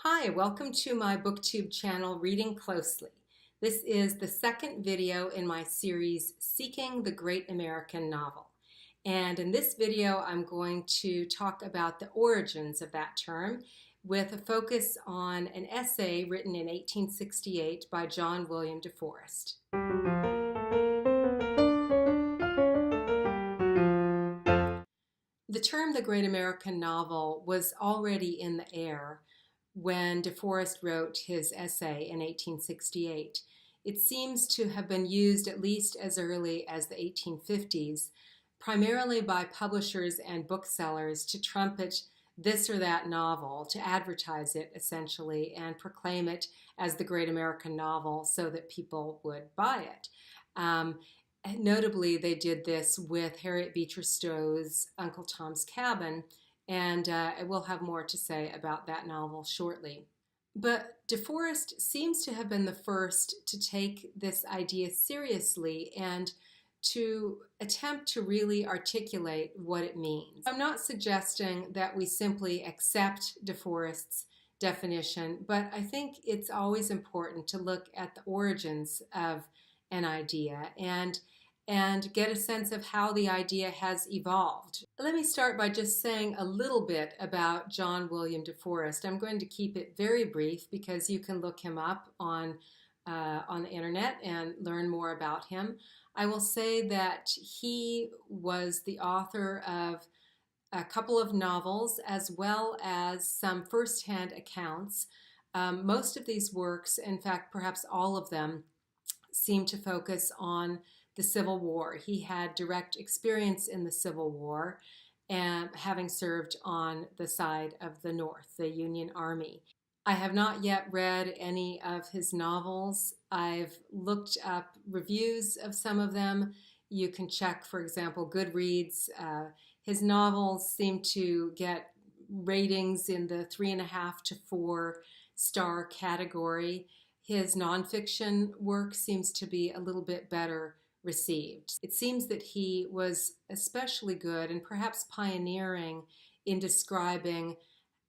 Hi, welcome to my BookTube channel, Reading Closely. This is the second video in my series, Seeking the Great American Novel. And in this video, I'm going to talk about the origins of that term with a focus on an essay written in 1868 by John William de Forest. The term the Great American Novel was already in the air when de Forest wrote his essay in 1868. It seems to have been used at least as early as the 1850s, primarily by publishers and booksellers to trumpet this or that novel, to advertise it essentially and proclaim it as the Great American Novel so that people would buy it. Notably, they did this with Harriet Beecher Stowe's Uncle Tom's Cabin, and we'll have more to say about that novel shortly. But de Forest seems to have been the first to take this idea seriously and to attempt to really articulate what it means. I'm not suggesting that we simply accept de Forest's definition, but I think it's always important to look at the origins of an idea and get a sense of how the idea has evolved. Let me start by just saying a little bit about John William de Forest. I'm going to keep it very brief because you can look him up on the internet and learn more about him. I will say that he was the author of a couple of novels as well as some first-hand accounts. Most of these works, in fact perhaps all of them, seem to focus on the Civil War. He had direct experience in the Civil War and having served on the side of the North, the Union Army. I have not yet read any of his novels. I've looked up reviews of some of them. You can check, for example, Goodreads. His novels seem to get ratings in the 3.5 to 4 star category. His nonfiction work seems to be a little bit better received. It seems that he was especially good and perhaps pioneering in describing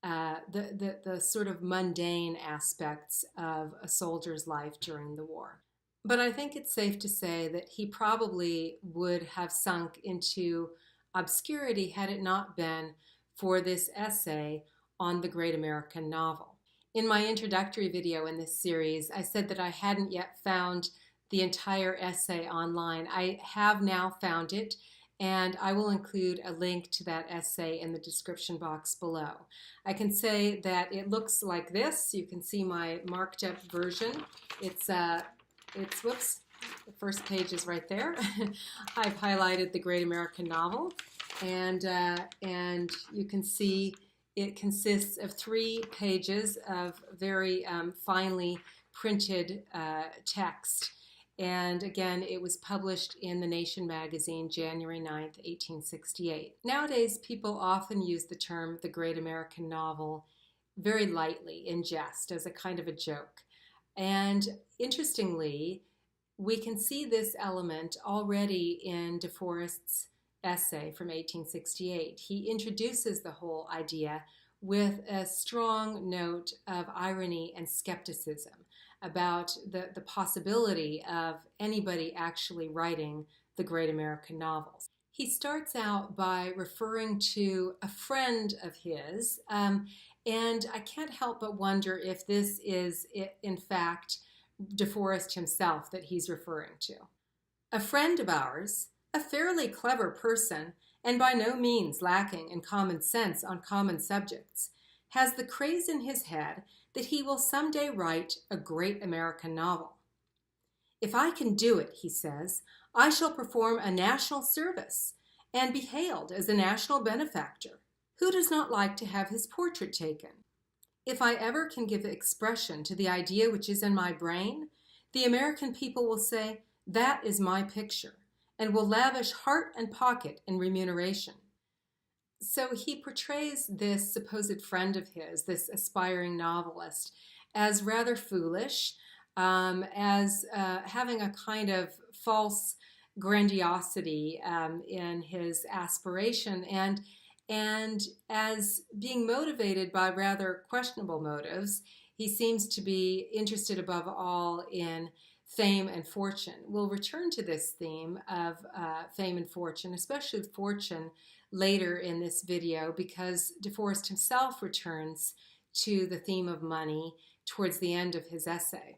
the sort of mundane aspects of a soldier's life during the war. But I think it's safe to say that he probably would have sunk into obscurity had it not been for this essay on the Great American Novel. In my introductory video in this series, I said that I hadn't yet found the entire essay online. I have now found it, and I will include a link to that essay in the description box below. I can say that it looks like this. You can see my marked up version. It's whoops, the first page is right there. I've highlighted the Great American Novel, and you can see it consists of 3 pages of very finely printed text. And again, it was published in The Nation magazine, January 9th, 1868. Nowadays, people often use the term the Great American Novel very lightly, in jest, as a kind of a joke. And interestingly, we can see this element already in de Forest's essay from 1868. He introduces the whole idea with a strong note of irony and skepticism about the possibility of anybody actually writing the Great American Novels. He starts out by referring to a friend of his, and I can't help but wonder if this is, in fact, de Forest himself that he's referring to. A friend of ours, a fairly clever person, and by no means lacking in common sense on common subjects, has the craze in his head that he will someday write a great American novel. If I can do it, he says, I shall perform a national service and be hailed as a national benefactor. Who does not like to have his portrait taken? If I ever can give expression to the idea which is in my brain, the American people will say, that is my picture, and will lavish heart and pocket in remuneration. So he portrays this supposed friend of his, this aspiring novelist, as rather foolish, as having a kind of false grandiosity in his aspiration, and And as being motivated by rather questionable motives, he seems to be interested above all in fame and fortune. We'll return to this theme of fame and fortune, especially fortune, later in this video, because DeForest himself returns to the theme of money towards the end of his essay.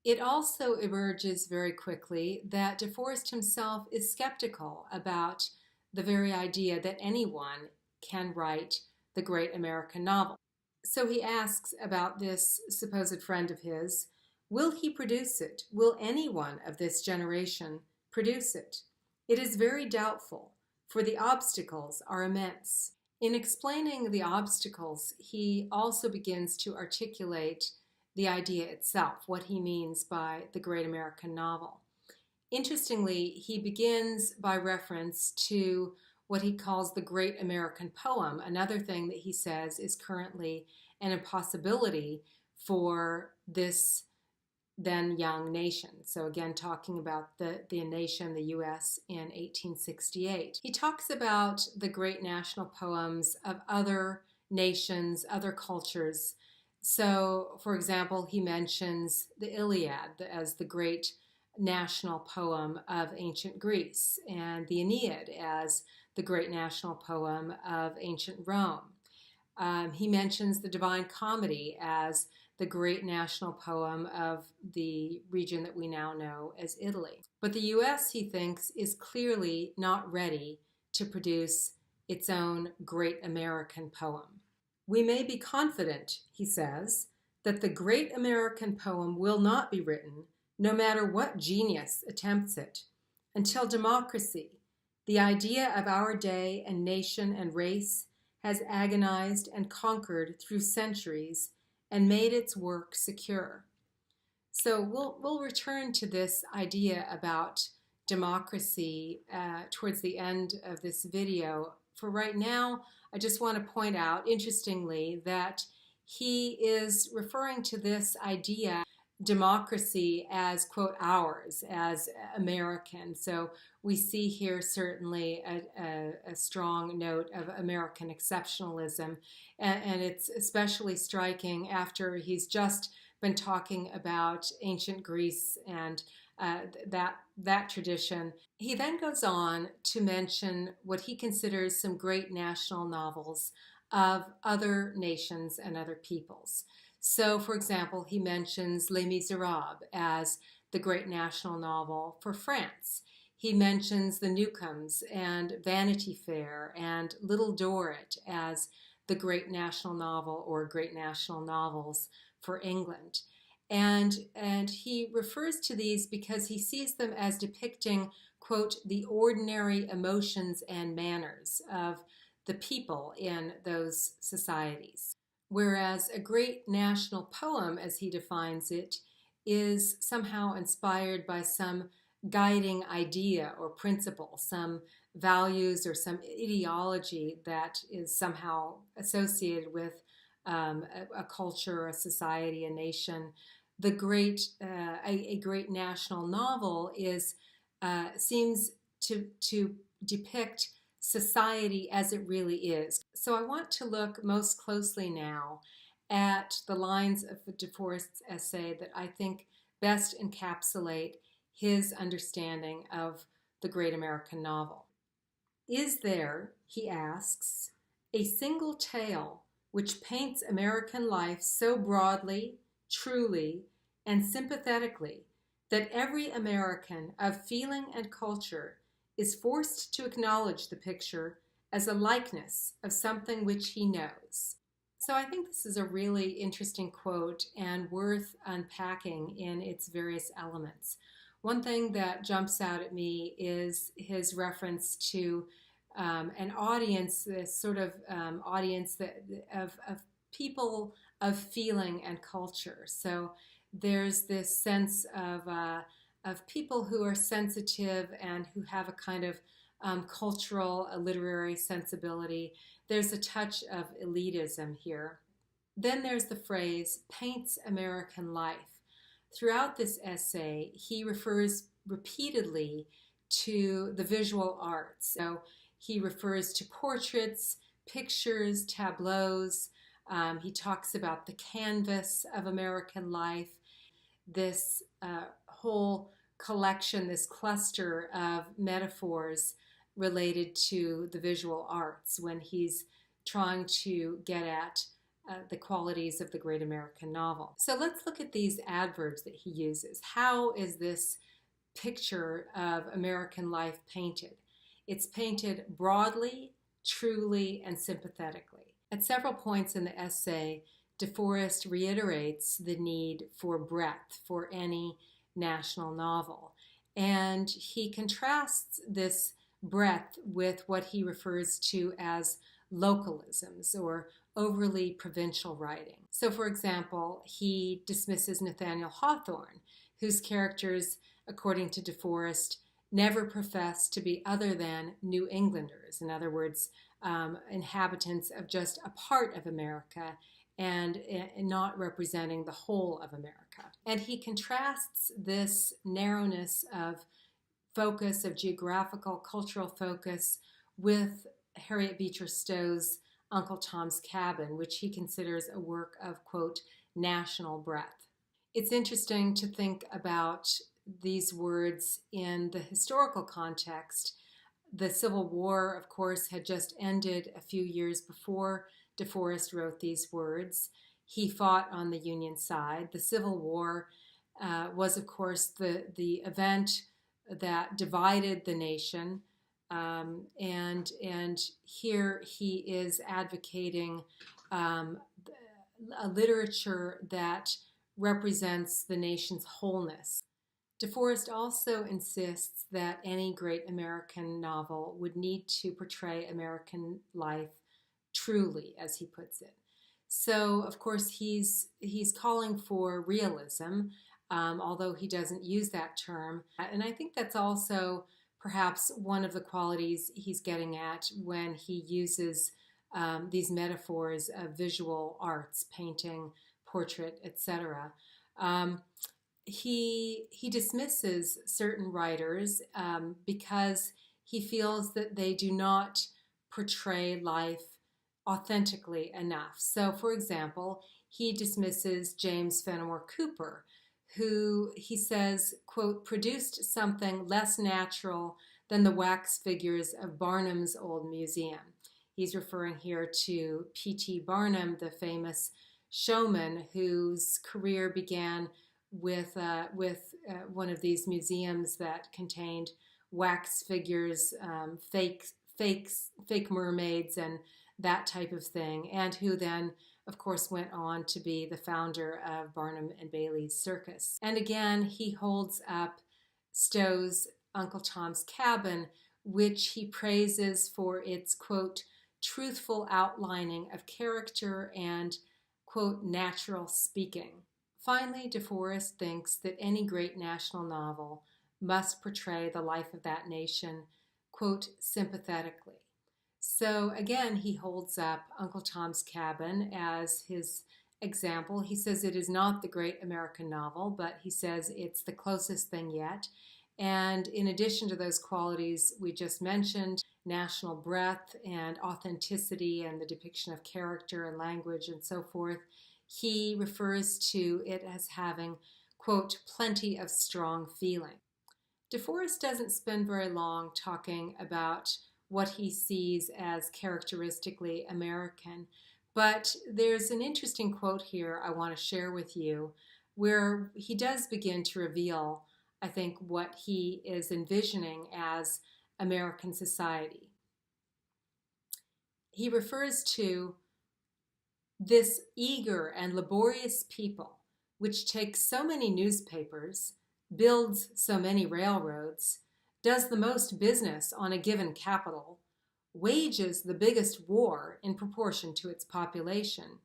It also emerges very quickly that DeForest himself is skeptical about the very idea that anyone can write the great American novel. So he asks about this supposed friend of his, will he produce it? Will anyone of this generation produce it? It is very doubtful, for the obstacles are immense. In explaining the obstacles, he also begins to articulate the idea itself, what he means by the great American novel. Interestingly, he begins by reference to what he calls the great American poem, another thing that he says is currently an impossibility for this then young nation. So again, talking about the nation, the U.S. in 1868. He talks about the great national poems of other nations, other cultures. So, for example, he mentions the Iliad as the great national poem of ancient Greece, and the Aeneid as the great national poem of ancient Rome. He mentions the Divine Comedy as the great national poem of the region that we now know as Italy. But the U.S., he thinks, is clearly not ready to produce its own great American poem. We may be confident, he says, that the great American poem will not be written, no matter what genius attempts it, until democracy, the idea of our day and nation and race, has agonized and conquered through centuries and made its work secure. So we'll return to this idea about democracy towards the end of this video. For right now, I just want to point out, interestingly, that he is referring to this idea, democracy, as, quote, ours, as American. So we see here certainly a strong note of American exceptionalism, and it's especially striking after he's just been talking about ancient Greece and that tradition. He then goes on to mention what he considers some great national novels of other nations and other peoples. So, for example, he mentions Les Miserables as the great national novel for France. He mentions the Newcomes and Vanity Fair and Little Dorrit as the great national novel or great national novels for England. And he refers to these because he sees them as depicting, quote, the ordinary emotions and manners of the people in those societies. Whereas a great national poem, as he defines it, is somehow inspired by some guiding idea or principle, some values or some ideology that is somehow associated with a culture, a society, a nation. A great national novel seems to depict society as it really is. So I want to look most closely now at the lines of DeForest's essay that I think best encapsulate his understanding of the great American novel. Is there, he asks, a single tale which paints American life so broadly, truly, and sympathetically that every American of feeling and culture is forced to acknowledge the picture as a likeness of something which he knows? So I think this is a really interesting quote and worth unpacking in its various elements. One thing that jumps out at me is his reference to an audience, this sort of audience of people of feeling and culture. So there's this sense of people who are sensitive and who have a kind of cultural, a literary sensibility. There's a touch of elitism here. Then there's the phrase, paints American life. Throughout this essay, he refers repeatedly to the visual arts. So he refers to portraits, pictures, tableaus. He talks about the canvas of American life, this whole collection, this cluster of metaphors related to the visual arts when he's trying to get at the qualities of the great American novel. So let's look at these adverbs that he uses. How is this picture of American life painted? It's painted broadly, truly, and sympathetically. At several points in the essay, De Forest reiterates the need for breadth for any national novel. And he contrasts this breadth with what he refers to as localisms or overly provincial writing. So, for example, he dismisses Nathaniel Hawthorne, whose characters, according to De Forest, never profess to be other than New Englanders. In other words, inhabitants of just a part of America and not representing the whole of America. And he contrasts this narrowness of focus, of geographical, cultural focus, with Harriet Beecher Stowe's Uncle Tom's Cabin, which he considers a work of, quote, national breadth. It's interesting to think about these words in the historical context. The Civil War, of course, had just ended a few years before De Forest wrote these words. He fought on the Union side. The Civil War was, of course, the event that divided the nation. And here he is advocating a literature that represents the nation's wholeness. De Forest also insists that any great American novel would need to portray American life truly, as he puts it. So, of course, he's calling for realism, although he doesn't use that term. And I think that's also perhaps one of the qualities he's getting at when he uses these metaphors of visual arts, painting, portrait, etc. He dismisses certain writers because he feels that they do not portray life authentically enough. So, for example, he dismisses James Fenimore Cooper, who he says, quote, produced something less natural than the wax figures of Barnum's old museum. He's referring here to P.T. Barnum, the famous showman whose career began with one of these museums that contained wax figures, fake mermaids, and that type of thing, and who then, of course, went on to be the founder of Barnum and Bailey's Circus. And again, he holds up Stowe's Uncle Tom's Cabin, which he praises for its, quote, truthful outlining of character and, quote, natural speaking. Finally, De Forest thinks that any great national novel must portray the life of that nation, quote, sympathetically. So again, he holds up Uncle Tom's Cabin as his example. He says it is not the great American novel, but he says it's the closest thing yet. And in addition to those qualities we just mentioned, national breadth and authenticity and the depiction of character and language and so forth, he refers to it as having, quote, plenty of strong feeling. De Forest doesn't spend very long talking about what he sees as characteristically American, but there's an interesting quote here I want to share with you where he does begin to reveal, I think, what he is envisioning as American society. He refers to this eager and laborious people, which takes so many newspapers, builds so many railroads, does the most business on a given capital, wages the biggest war in proportion to its population,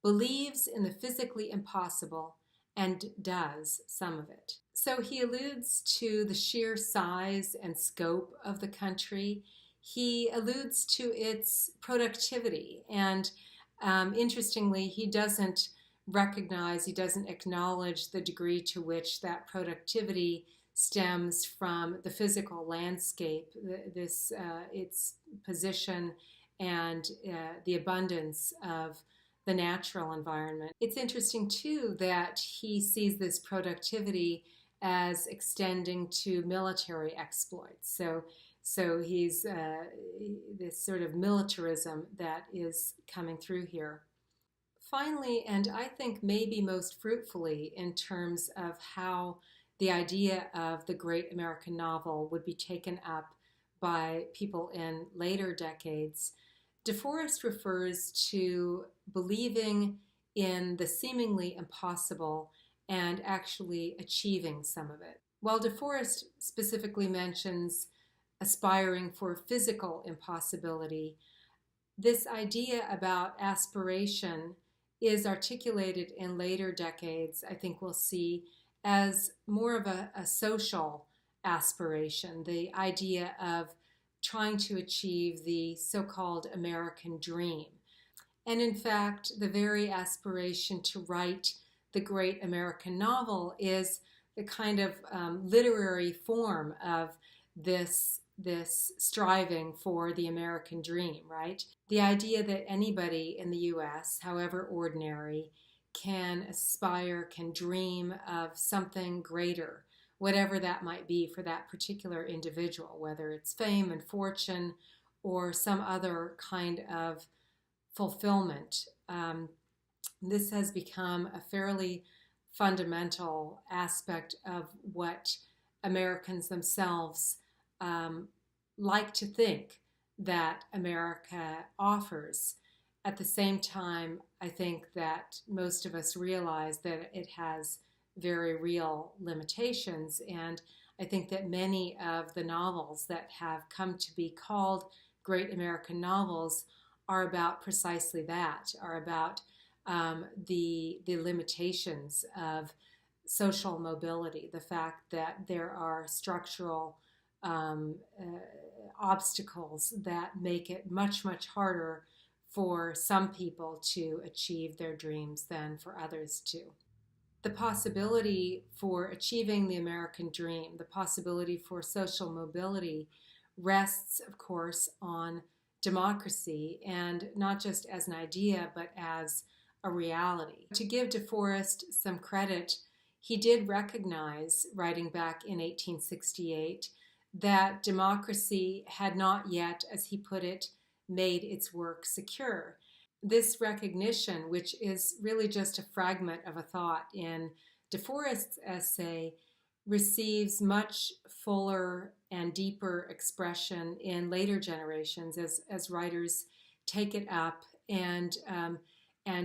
believes in the physically impossible, and does some of it. So he alludes to the sheer size and scope of the country. He alludes to its productivity, and interestingly, he doesn't acknowledge the degree to which that productivity stems from the physical landscape, its position and the abundance of the natural environment. It's interesting too that he sees this productivity as extending to military exploits. So he's this sort of militarism that is coming through here. Finally, and I think maybe most fruitfully in terms of how the idea of the great American novel would be taken up by people in later decades, DeForest refers to believing in the seemingly impossible and actually achieving some of it. While DeForest specifically mentions aspiring for physical impossibility, this idea about aspiration is articulated in later decades, I think we'll see, as more of a social aspiration, the idea of trying to achieve the so called American dream. And in fact, the very aspiration to write the great American novel is the kind of literary form of this striving for the American dream, right? The idea that anybody in the US, however ordinary, can aspire, can dream of something greater, whatever that might be for that particular individual, whether it's fame and fortune or some other kind of fulfillment. This has become a fairly fundamental aspect of what Americans themselves like to think that America offers. At the same time, I think that most of us realize that it has very real limitations. And I think that many of the novels that have come to be called great American novels are about precisely that, are about the limitations of social mobility, the fact that there are structural obstacles that make it much, much harder for some people to achieve their dreams than for others to. The possibility for achieving the American dream, the possibility for social mobility, rests, of course, on democracy, and not just as an idea, but as a reality. To give DeForest some credit, he did recognize, writing back in 1868, that democracy had not yet, as he put it, made its work secure. This recognition, which is really just a fragment of a thought in DeForest's essay, receives much fuller and deeper expression in later generations as writers take it up and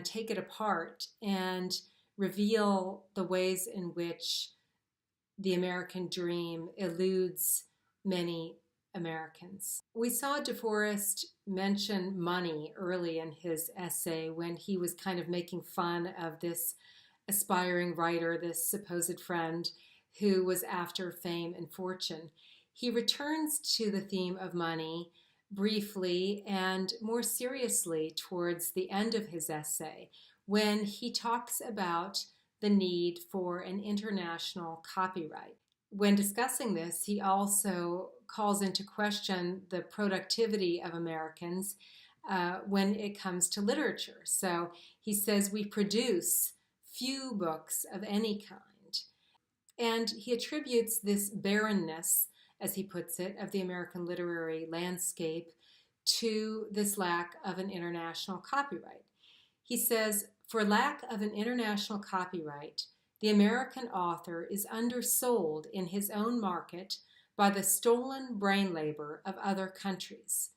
take it apart and reveal the ways in which the American dream eludes many Americans. We saw DeForest mention money early in his essay when he was kind of making fun of this aspiring writer, this supposed friend who was after fame and fortune. He returns to the theme of money briefly and more seriously towards the end of his essay when he talks about the need for an international copyright. When discussing this, he also calls into question the productivity of Americans when it comes to literature. So he says we produce few books of any kind. And he attributes this barrenness, as he puts it, of the American literary landscape to this lack of an international copyright. He says, for lack of an international copyright, the American author is undersold in his own market by the stolen brain labor of other countries.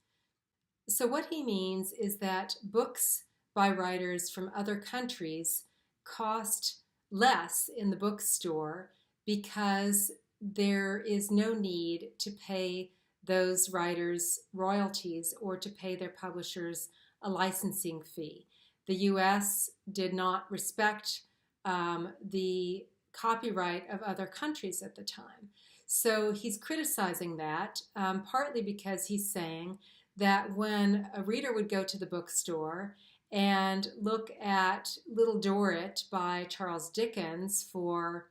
So what he means is that books by writers from other countries cost less in the bookstore because there is no need to pay those writers royalties or to pay their publishers a licensing fee. The US did not respect the copyright of other countries at the time. So he's criticizing that, partly because he's saying that when a reader would go to the bookstore and look at Little Dorrit by Charles Dickens for,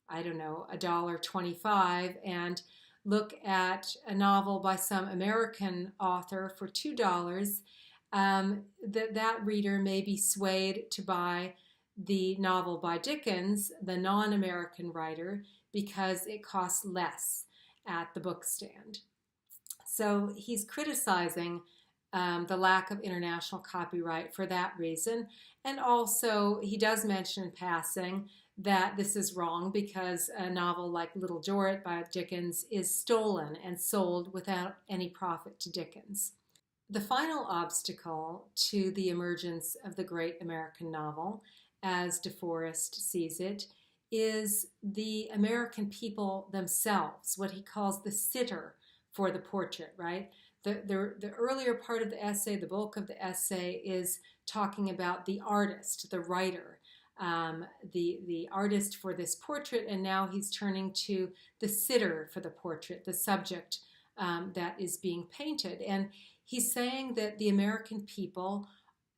I don't know, $1.25, and look at a novel by some American author for $2, that reader may be swayed to buy the novel by Dickens, the non-American writer, because it costs less at the book stand. So he's criticizing the lack of international copyright for that reason. And also, he does mention in passing that this is wrong because a novel like Little Dorrit by Dickens is stolen and sold without any profit to Dickens. The final obstacle to the emergence of the great American novel, as DeForest sees it, is the American people themselves, what he calls the sitter for the portrait, right? The earlier part of the essay, the bulk of the essay, is talking about the artist, the writer, the artist for this portrait, and now he's turning to the sitter for the portrait, the subject that is being painted. And he's saying that the American people,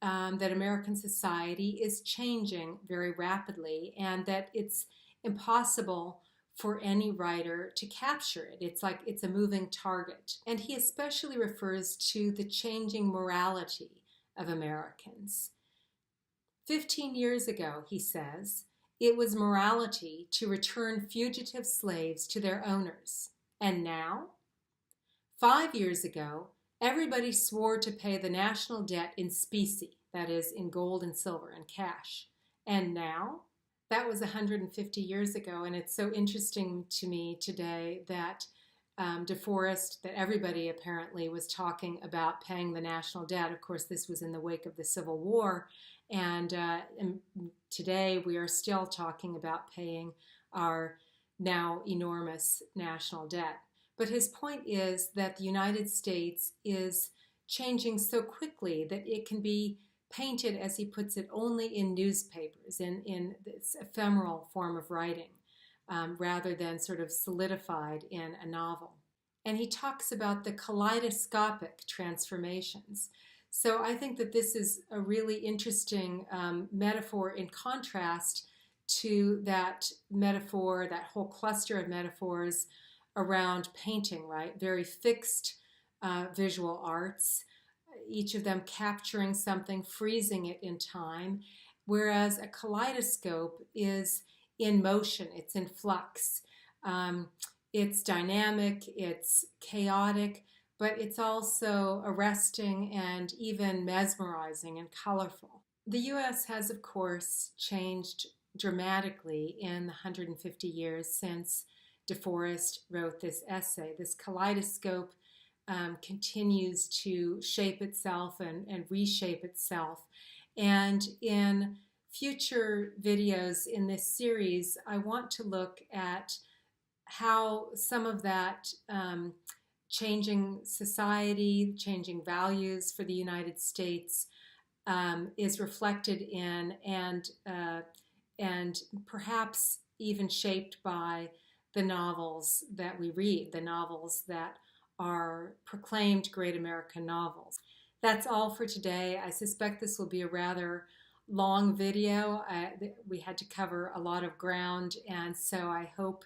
that American society is changing very rapidly, and that it's impossible for any writer to capture it. It's like it's a moving target. And he especially refers to the changing morality of Americans. 15 years ago, he says, it was morality to return fugitive slaves to their owners. And now? 5 years ago, everybody swore to pay the national debt in specie, that is, in gold and silver and cash. And now? That was 150 years ago, and it's so interesting to me today that DeForest, that everybody apparently was talking about paying the national debt. Of course, this was in the wake of the Civil War, and today we are still talking about paying our now enormous national debt. But his point is that the United States is changing so quickly that it can be painted, as he puts it, only in newspapers, in this ephemeral form of writing, rather than sort of solidified in a novel. And he talks about the kaleidoscopic transformations. So I think that this is a really interesting metaphor in contrast to that metaphor, that whole cluster of metaphors around painting, right? Very fixed visual arts, each of them capturing something, freezing it in time, whereas a kaleidoscope is in motion, it's in flux. It's dynamic, it's chaotic, but it's also arresting and even mesmerizing and colorful. The U.S. has, of course, changed dramatically in the 150 years since DeForest wrote this essay. This kaleidoscope continues to shape itself and reshape itself. And in future videos in this series, I want to look at how some of that changing society, changing values for the United States is reflected in and perhaps even shaped by the novels that we read, the novels that are proclaimed great American novels. That's all for today. I suspect this will be a rather long video. We had to cover a lot of ground, and so I hope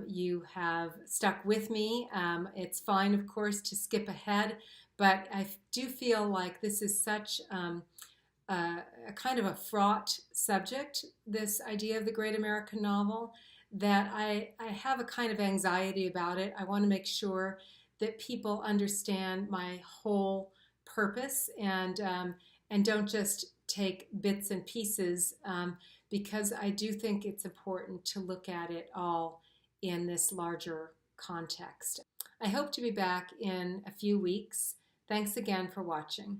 you have stuck with me. It's fine, of course, to skip ahead, but I do feel like this is such a kind of a fraught subject, this idea of the great American novel, that I have a kind of anxiety about it. I want to make sure that people understand my whole purpose and don't just take bits and pieces, because I do think it's important to look at it all in this larger context. I hope to be back in a few weeks. Thanks again for watching.